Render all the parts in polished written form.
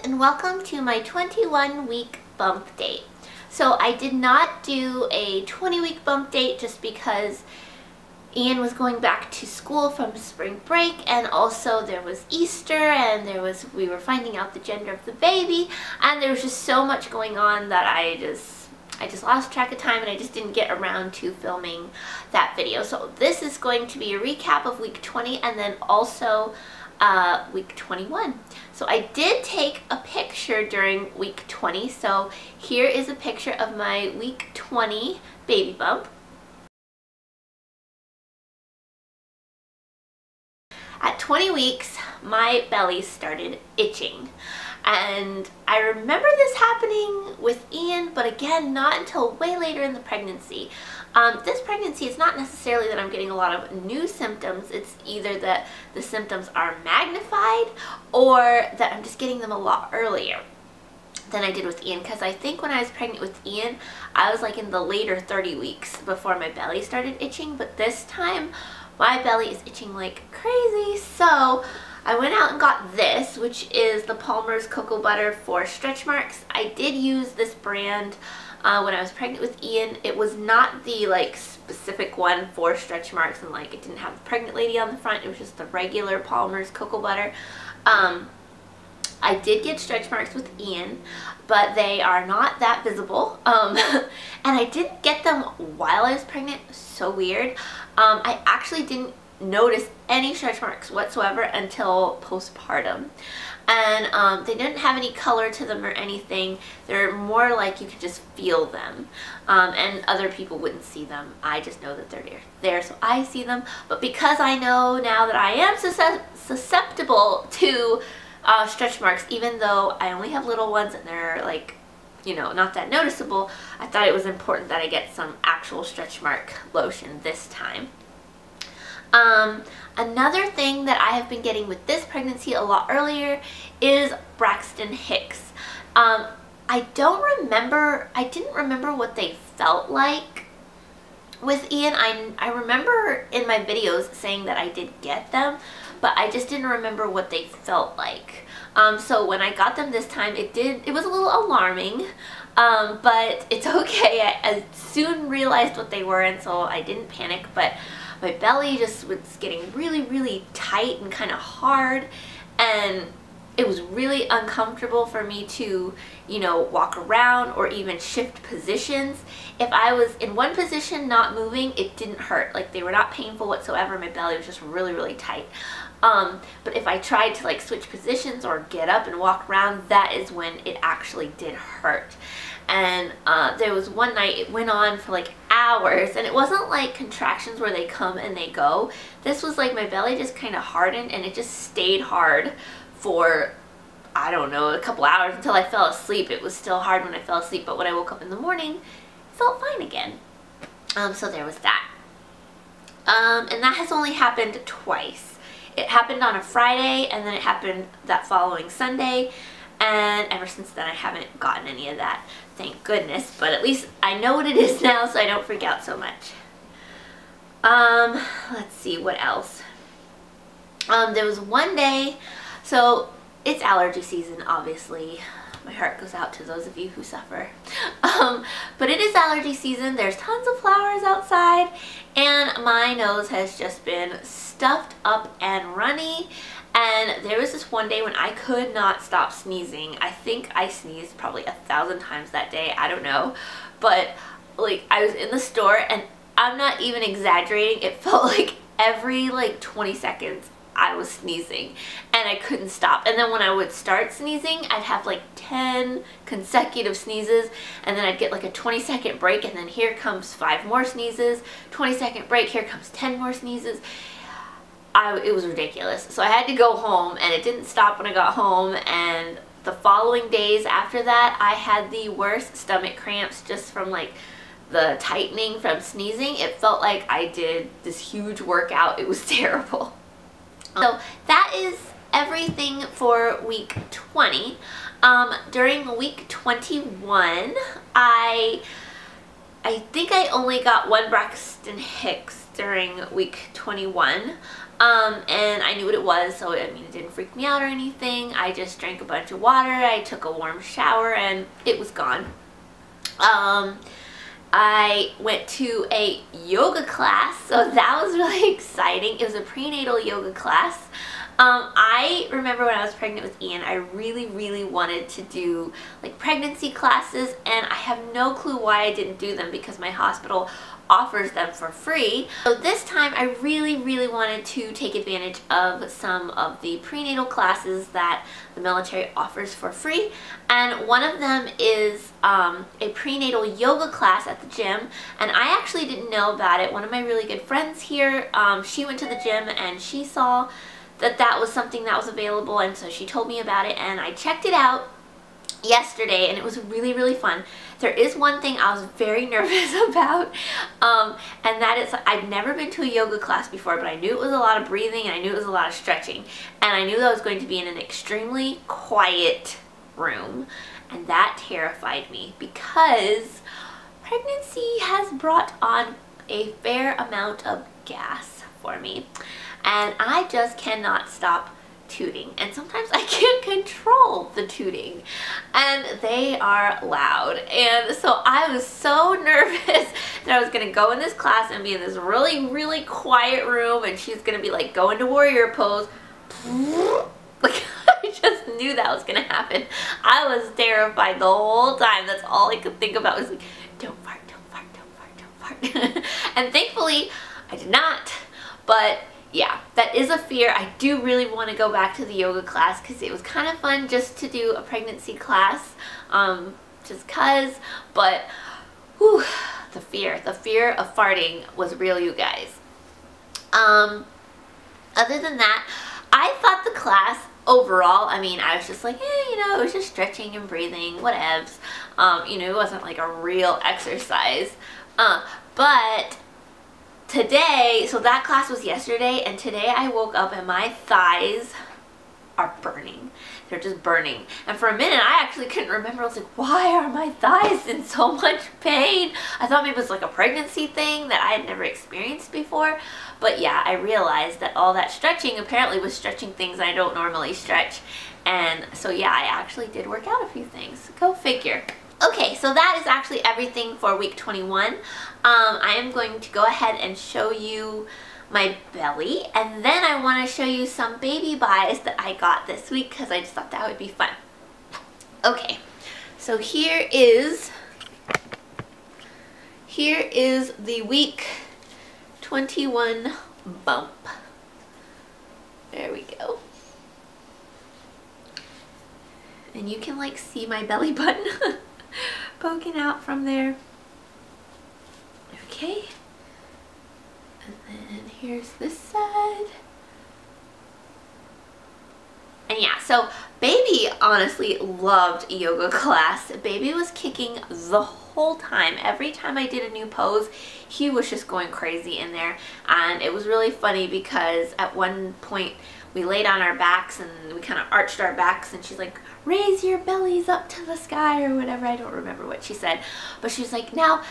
and welcome to my 21-week bump date. So I did not do a 20-week bump date just because Ian was going back to school from spring break, and also there was Easter, and we were finding out the gender of the baby, and there was just so much going on that I just lost track of time, and I just didn't get around to filming that video. So this is going to be a recap of week 20 and then also week 21. So I did take a picture during week 20. So here is a picture of my week 20 baby bump. At 20 weeks, my belly started itching. And I remember this happening with Ian, but again, not until way later in the pregnancy. This pregnancy, it's not necessarily that I'm getting a lot of new symptoms. It's either that the symptoms are magnified or that I'm just getting them a lot earlier than I did with Ian. Because I think when I was pregnant with Ian, I was like in the later 30 weeks before my belly started itching. But this time, my belly is itching like crazy. So I went out and got this, which is the Palmer's Cocoa Butter for stretch marks. I did use this brand when I was pregnant with Ian. It was not the like specific one for stretch marks, and like it didn't have the pregnant lady on the front. It was just the regular Palmer's Cocoa Butter. I did get stretch marks with Ian, but they are not that visible. And I didn't get them while I was pregnant. So weird. I actually didn't notice any stretch marks whatsoever until postpartum, and they didn't have any color to them or anything. They're more like you could just feel them, and other people wouldn't see them. I just know that they're there, so I see them. But because I know now that I am susceptible to stretch marks, even though I only have little ones and they're like, you know, not that noticeable, I thought it was important that I get some actual stretch mark lotion this time. Another thing that I have been getting with this pregnancy a lot earlier is Braxton Hicks. I didn't remember what they felt like with Ian. I remember in my videos saying that I did get them, but I just didn't remember what they felt like. So when I got them this time, it was a little alarming, but it's okay. I soon realized what they were, and so I didn't panic, but my belly just was getting really tight and kind of hard, and it was really uncomfortable for me to, you know, walk around or even shift positions. If I was in one position not moving, it didn't hurt. Like, they were not painful whatsoever. My belly was just really tight. But if I tried to like switch positions or get up and walk around, that is when it actually did hurt. And there was one night it went on for like hours, and it wasn't like contractions where they come and they go. This was like my belly just kind of hardened, and it just stayed hard for, I don't know, a couple hours until I fell asleep. It was still hard when I fell asleep, but when I woke up in the morning, it felt fine again. So there was that. And that has only happened twice. It happened on a Friday, and then it happened that following Sunday. And ever since then, I haven't gotten any of that, thank goodness. But at least I know what it is now, so I don't freak out so much. Let's see, what else? There was one day, so it's allergy season, obviously. My heart goes out to those of you who suffer. But it is allergy season. There's tons of flowers outside, and my nose has just been stuffed up and runny. And there was this one day when I could not stop sneezing. I think I sneezed probably 1,000 times that day. I don't know. But like, I was in the store, and I'm not even exaggerating. It felt like every like 20 seconds I was sneezing, and I couldn't stop. And then when I would start sneezing, I'd have like 10 consecutive sneezes, and then I'd get like a 20-second break, and then here comes 5 more sneezes, 20-second break, here comes 10 more sneezes. It was ridiculous. So I had to go home, and it didn't stop when I got home, and the following days after that, I had the worst stomach cramps just from like the tightening from sneezing. It felt like I did this huge workout. It was terrible. So that is everything for week 20. During week 21, I think I only got one Braxton Hicks during week 21. and I knew what it was, so I mean, it didn't freak me out or anything. I just drank a bunch of water, I took a warm shower, and it was gone. I went to a yoga class, so that was really exciting. It was a prenatal yoga class. I remember when I was pregnant with Ian, I really wanted to do like pregnancy classes, and I have no clue why I didn't do them because my hospital offers them for free. So this time I really wanted to take advantage of some of the prenatal classes that the military offers for free, and one of them is a prenatal yoga class at the gym, and I actually didn't know about it. One of my really good friends here, she went to the gym and she saw that that was something that was available, and so she told me about it, and I checked it out yesterday, and it was really fun. There is one thing I was very nervous about, and that is I'd never been to a yoga class before, but I knew it was a lot of breathing and I knew it was a lot of stretching, and I knew that I was going to be in an extremely quiet room, and that terrified me because pregnancy has brought on a fair amount of gas for me, and I just cannot stop tooting, and sometimes I can't control the tooting, and they are loud. And so I was so nervous that I was gonna go in this class and be in this really quiet room, and she's gonna be like, go into warrior pose. Like, I just knew that was gonna happen. I was terrified the whole time. That's all I could think about was like, don't fart, don't fart, don't fart, don't fart. And thankfully I did not, but yeah, that is a fear. I do really want to go back to the yoga class because it was kind of fun just to do a pregnancy class, just cause, but whew, the fear of farting was real, you guys. Other than that, I thought the class overall, I mean, I was just like, you know, it was just stretching and breathing, whatevs. You know, it wasn't like a real exercise, but today, so that class was yesterday, and today I woke up and my thighs are burning. They're just burning. And for a minute I actually couldn't remember. I was like, why are my thighs in so much pain? I thought maybe it was like a pregnancy thing that I had never experienced before. But yeah, I realized that all that stretching apparently was stretching things I don't normally stretch. And so yeah, I actually did work out a few things. Go figure. Okay, so that is actually everything for week 21. I am going to go ahead and show you my belly, and then I want to show you some baby buys that I got this week because I just thought that would be fun. Okay, so here is the week 21 bump. There we go. And you can like see my belly button poking out from there. Okay, and then here's this side. And yeah, so baby honestly loved yoga class. Baby was kicking the whole time. Every time I did a new pose, he was just going crazy in there, and it was really funny because at one point we laid on our backs and we kind of arched our backs, and she's like, raise your bellies up to the sky or whatever. I don't remember what she said, but she's like, now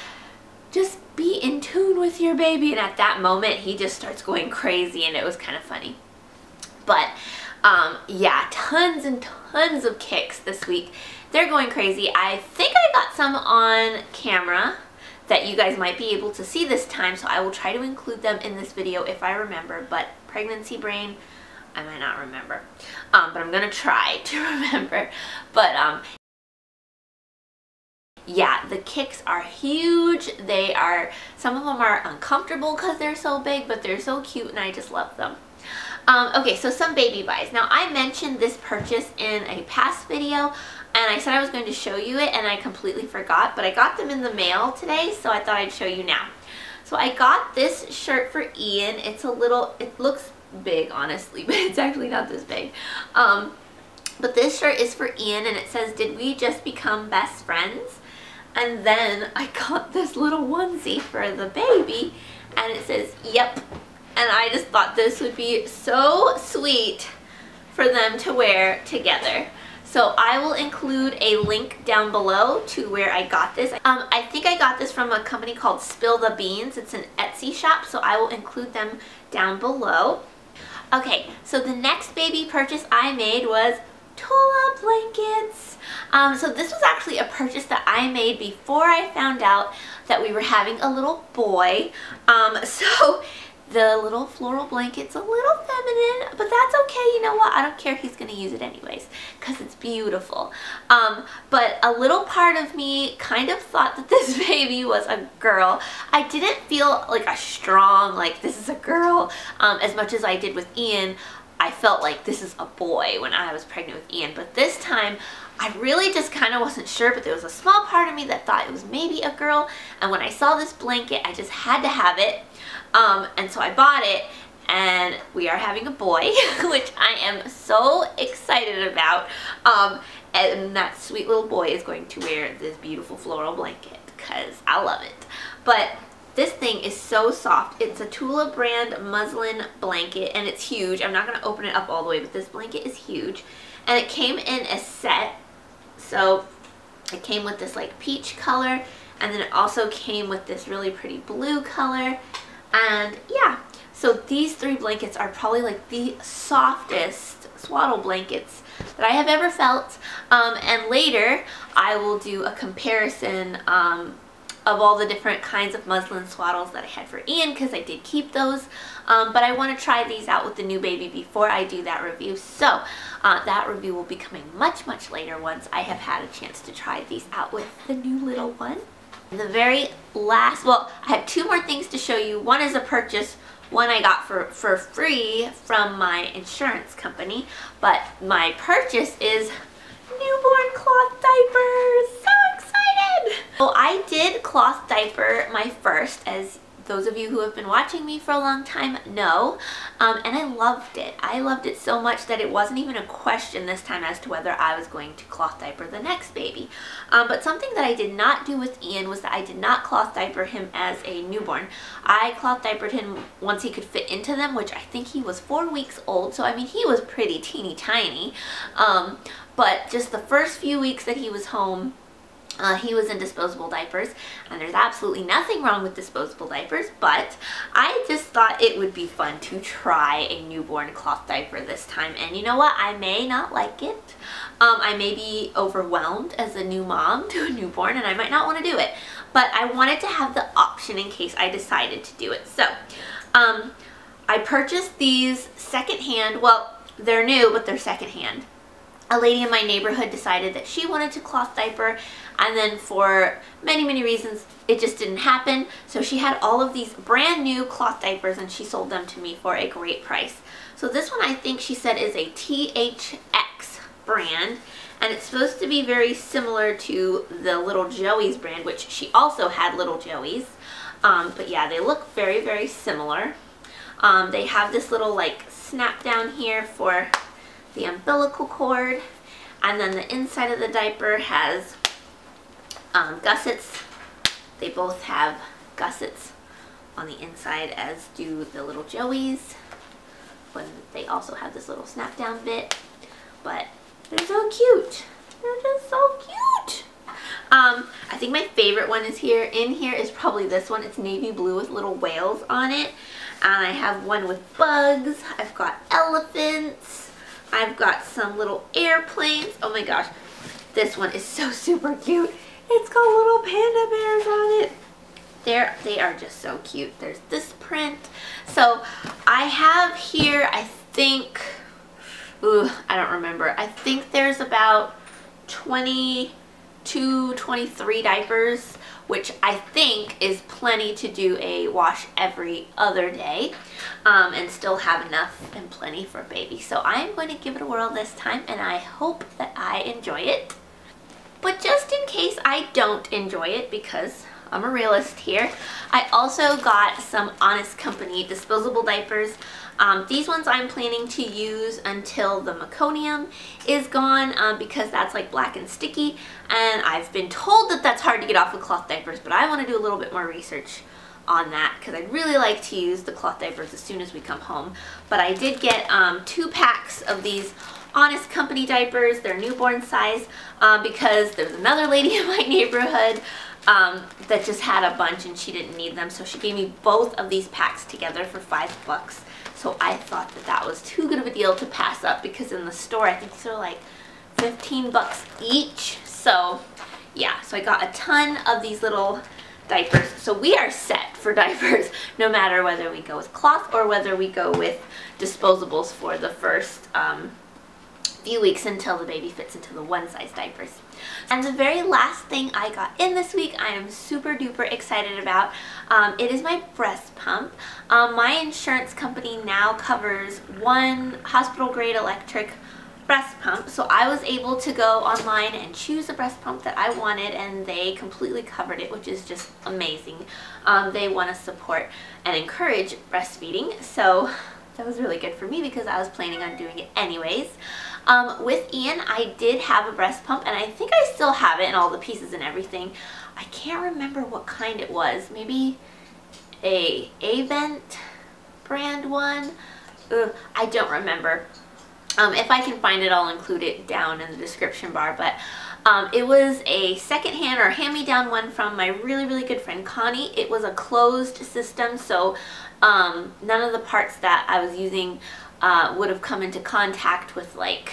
just be in tune with your baby. And at that moment he just starts going crazy, and it was kind of funny. But yeah, tons and tons of kicks this week. They're going crazy. I think I got some on camera that you guys might be able to see this time, so I will try to include them in this video if I remember, but pregnancy brain, I might not remember, but I'm gonna try to remember. But yeah, the kicks are huge. They are, some of them are uncomfortable because they're so big, but they're so cute and I just love them. Okay, so some baby buys. Now I mentioned this purchase in a past video, and I said I was going to show you it and I completely forgot, but I got them in the mail today, so I thought I'd show you now. So I got this shirt for Ian. It's a little, it looks big honestly, but it's actually not this big. But this shirt is for Ian, and it says, did we just become best friends? And then I got this little onesie for the baby, and it says, yep. And I just thought this would be so sweet for them to wear together. So I will include a link down below to where I got this. I think I got this from a company called Spill the Beans. It's an Etsy shop, so I will include them down below. Okay, so the next baby purchase I made was Tula blankets. So this was actually a purchase that I made before I found out that we were having a little boy. So the little floral blanket's a little feminine, but that's okay. You know what? I don't care. He's going to use it anyways because it's beautiful. But a little part of me kind of thought that this baby was a girl. I didn't feel like a strong, like this is a girl, as much as I did with Ian. I felt like this is a boy when I was pregnant with Ian, but this time I really just kind of wasn't sure, but there was a small part of me that thought it was maybe a girl, and when I saw this blanket, I just had to have it, and so I bought it, and we are having a boy, which I am so excited about, and that sweet little boy is going to wear this beautiful floral blanket, because I love it. But this thing is so soft. It's a Tula brand muslin blanket, and it's huge. I'm not going to open it up all the way, but this blanket is huge. And it came in a set. So it came with this like peach color, and then it also came with this really pretty blue color. And yeah, so these three blankets are probably like the softest swaddle blankets that I have ever felt. And later I will do a comparison of all the different kinds of muslin swaddles that I had for Ian, because I did keep those, but I want to try these out with the new baby before I do that review. So that review will be coming much later once I have had a chance to try these out with the new little one. The very last, well, I have two more things to show you. One is a purchase, one I got for free from my insurance company, but my purchase is newborn cloth diapers. So excited! Well, I did cloth diaper my first, as those of you who have been watching me for a long time know, and I loved it. I loved it so much that it wasn't even a question this time as to whether I was going to cloth diaper the next baby. But something that I did not do with Ian was that I did not cloth diaper him as a newborn. I cloth diapered him once he could fit into them, which I think he was 4 weeks old, so I mean he was pretty teeny tiny. But just the first few weeks that he was home, he was in disposable diapers, and there's absolutely nothing wrong with disposable diapers, but I just thought it would be fun to try a newborn cloth diaper this time. And you know what? I may not like it. I may be overwhelmed as a new mom to a newborn, and I might not want to do it, but I wanted to have the option in case I decided to do it. So I purchased these secondhand. Well, they're new, but they're secondhand. A lady in my neighborhood decided that she wanted to cloth diaper, and then for many reasons it just didn't happen, so she had all of these brand new cloth diapers and she sold them to me for a great price. So this one I think she said is a THX brand, and it's supposed to be very similar to the Little Joey's brand, which she also had Little Joey's, but yeah, they look very similar. They have this little like snap down here for the umbilical cord, and then the inside of the diaper has gussets. They both have gussets on the inside, as do the Little Joey's, when they also have this little snap down bit. But they're so cute. They're just so cute. I think my favorite one is in here is probably this one. It's navy blue with little whales on it, and I have one with bugs. I've got elephants. I've got some little airplanes. Oh my gosh, this one is so super cute. It's got little panda bears on it. They are just so cute. There's this print. So I have here, I think, I don't remember. I think there's about 22, 23 diapers, which I think is plenty to do a wash every other day, and still have enough and plenty for a baby. So I'm going to give it a whirl this time, and I hope that I enjoy it. But just in case I don't enjoy it, because I'm a realist here, I also got some Honest Company disposable diapers. These ones I'm planning to use until the meconium is gone, because that's like black and sticky, and I've been told that that's hard to get off with cloth diapers, but I want to do a little bit more research on that, because I'd really like to use the cloth diapers as soon as we come home. But I did get 2 packs of these Honest Company diapers. They're newborn size, because there's another lady in my neighborhood that just had a bunch and she didn't need them, so she gave me both of these packs together for $5. So I thought that that was too good of a deal to pass up, because in the store I think these are like 15 bucks each. So yeah, so I got a ton of these little diapers. So we are set for diapers no matter whether we go with cloth or whether we go with disposables for the first few weeks until the baby fits into the one size diapers. And the very last thing I got in this week I am super duper excited about. It is my breast pump. My insurance company now covers one hospital grade electric breast pump, so I was able to go online and choose a breast pump that I wanted, and they completely covered it, which is just amazing. They want to support and encourage breastfeeding, so that was really good for me because I was planning on doing it anyways. With Ian, I did have a breast pump, and I think I still have it and all the pieces and everything. I can't remember what kind it was. Maybe a Avent brand one? I don't remember. If I can find it, I'll include it down in the description bar. But it was a secondhand or hand-me-down one from my really, really good friend Connie. It was a closed system, so none of the parts that I was using would have come into contact with like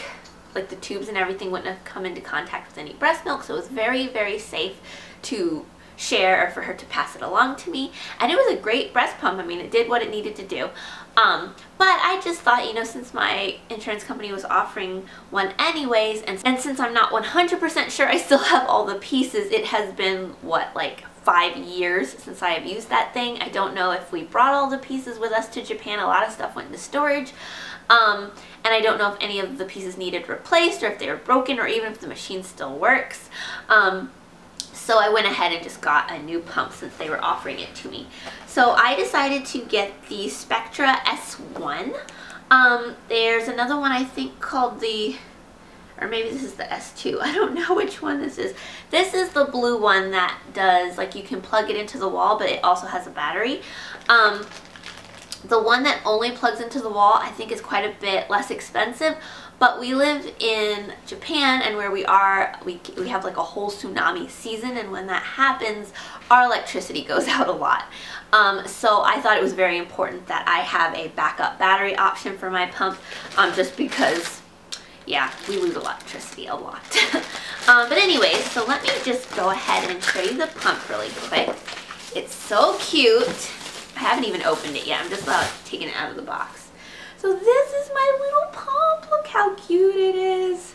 the tubes and everything wouldn't have come into contact with any breast milk. So it was very, very safe to share or for her to pass it along to me. And it was a great breast pump. I mean, it did what it needed to do. But I just thought, you know, since my insurance company was offering one anyways, and since I'm not 100% sure I still have all the pieces, it has been, what, like 5 years since I have used that thing. I don't know if we brought all the pieces with us to Japan. A lot of stuff went into storage. And I don't know if any of the pieces needed replaced or if they were broken or even if the machine still works. So I went ahead and just got a new pump since they were offering it to me. So I decided to get the Spectra S1. There's another one I think called the, or maybe this is the S2. I don't know which one this is. This is the blue one that does, like, you can plug it into the wall, but it also has a battery. The one that only plugs into the wall I think is quite a bit less expensive, but we live in Japan, and where we are, we have like a whole tsunami season, and when that happens, our electricity goes out a lot. So I thought it was very important that I have a backup battery option for my pump, just because, yeah, we lose electricity a lot. But anyways, so let me just go ahead and show you the pump really quick. It's so cute. I haven't even opened it yet. I'm just taking it out of the box. So this is my little pump. Look how cute it is.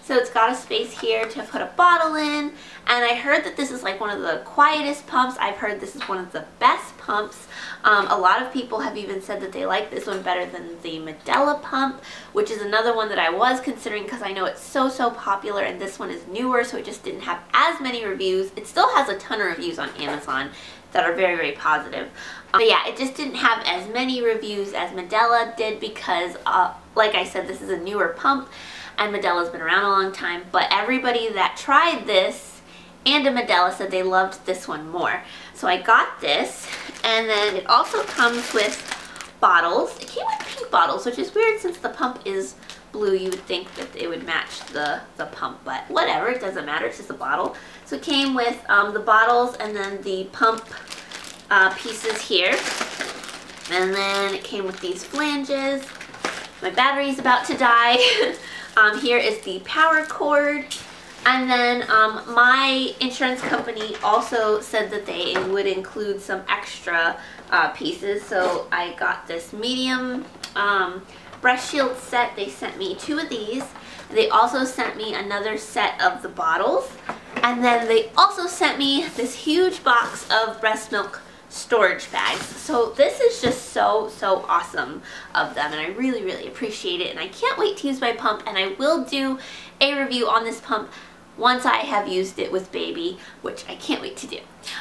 So it's got a space here to put a bottle in. And I heard that this is like one of the quietest pumps. I've heard this is one of the best pumps. A lot of people have even said that they like this one better than the Medela pump, which is another one that I was considering because I know it's so popular, and this one is newer, so it just didn't have as many reviews. It still has a ton of reviews on Amazon that are very positive. But yeah, it just didn't have as many reviews as Medela did because, like I said, this is a newer pump and Medela's been around a long time. But everybody that tried this and a Medela said they loved this one more. So I got this, and then it also comes with bottles. It came with pink bottles, which is weird since the pump is blue. You would think that it would match the pump, but whatever, it doesn't matter, it's just a bottle. So it came with the bottles and then the pump pieces here, and then it came with these flanges. My battery's about to die. Here is the power cord, and then my insurance company also said that they would include some extra pieces, so I got this medium breast shield set. They sent me 2 of these. They also sent me another set of the bottles, and then they also sent me this huge box of breast milk storage bags. So this is just so awesome of them, and I really appreciate it, and I can't wait to use my pump, and I will do a review on this pump once I have used it with baby, which I can't wait to do.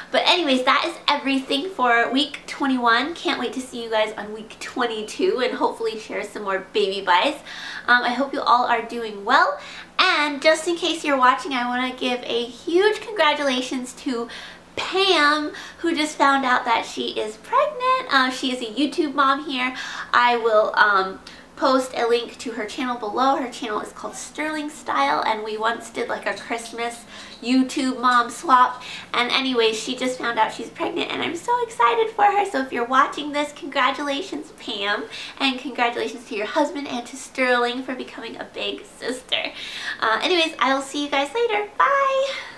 But anyways, that is everything for week 21. Can't wait to see you guys on week 22 and hopefully share some more baby buys. I hope you all are doing well, and just in case you're watching, I want to give a huge congratulations to Pam, who just found out that she is pregnant. She is a YouTube mom here. I will post a link to her channel below. Her channel is called Sterling Style, and we once did like a Christmas YouTube mom swap. And anyways, she just found out she's pregnant, and I'm so excited for her. So if you're watching this, congratulations, Pam, and congratulations to your husband and to Sterling for becoming a big sister. Anyways, I'll see you guys later. Bye!